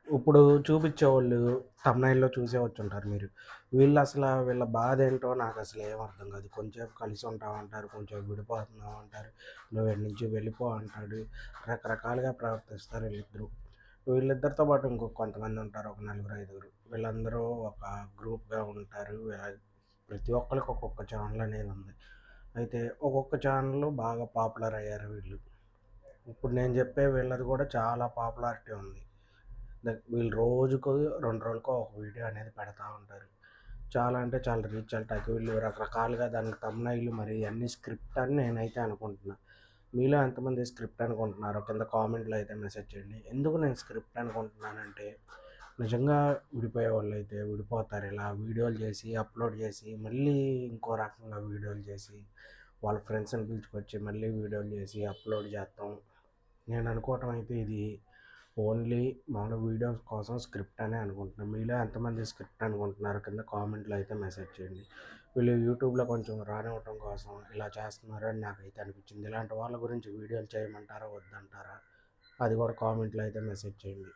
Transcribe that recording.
ఇప్పుడు చూపిచ్చేవోళ్ళు థంబ్‌నెయిల్‌లో చూసే వచ్చుంటారు మీరు. వీళ్ళ బాధేంటో నాకసలు ఏం అర్థం కాదు. కొంచెంసేపు కలిసి ఉంటామంటారు, కొంచెం విడిపోతున్నాం అంటారు, నువ్వు ఈడ నుంచి వెళ్ళిపో అంటాడు. రకరకాలుగా ప్రవర్తిస్తారు వీళ్ళిద్దరూ. వీళ్ళిద్దరితో పాటు కొంతమందుంటారు. ఒక నలుగురు, ఐదుగురు. వీళ్ళందరూ ఒక గ్రూప్‌గా ఉంటారు. ప్రతి ఒక్కళ్ళకి ఒక్కొక్క ఛానెల్ అనేది ఉంది. అయితే ఒక్కొక్క ఛానెల్‌లో బాగా పాపులర్ అయ్యారు వీళ్ళు. ఇప్పుడు నేను చెప్పే వీళ్ళది కూడా చాలా పాపులారిటీ ఉంది. వీళ్ళు రోజుకో 2 రోజులకో ఒక వీడియో అనేది పెడతా ఉంటారు. చాలా అంటే చాలా రీచ్ ఎళ్తాకి వీళ్ళు రకరకాలుగా దానికి థంబ్‌నెయిల్ మరి అన్నీ స్క్రిప్ట్ అని నేనైతే అనుకుంటున్నా. మీలో ఎంతమంది స్క్రిప్ట్ అనుకుంటున్నారో కింద కామెంట్‌లో అయితే మెసేజ్ చేయండి. ఎందుకు నేను స్క్రిప్ట్ అనుకుంటున్నానంటే, నిజంగా విడిపోయేవాళ్ళైతే విడిపోతారు. ఇలా వీడియోలు చేసి, అప్‌లోడ్ చేసి, మళ్ళీ ఇంకో రకంగా వీడియోలు చేసి, వాళ్ళ ఫ్రెండ్స్‌ని పిలుచుకొచ్చి మళ్ళీ వీడియోలు చేసి అప్‌లోడ్ చేత్తం. నేను అనుకోవటం అయితే ఇది ఓన్లీ మామూలుగా వీడియోస్ కోసం స్క్రిప్ట్ అనే అనుకుంటున్నాను. మీలో ఎంతమంది స్క్రిప్ట్ అనుకుంటున్నారో కింద కామెంట్‌లో అయితే మెసేజ్ చేయండి. వీళ్ళు యూట్యూబ్‌లో కొంచెం రానివ్వటం కోసం ఇలా చేస్తున్నారు అని నాకైతే అనిపించింది. ఇలాంటి వాళ్ళ గురించి వీడియోలు చేయమంటారా? వద్దంటారా? అది కూడా కామెంట్‌లో అయితే మెసేజ్ చేయండి.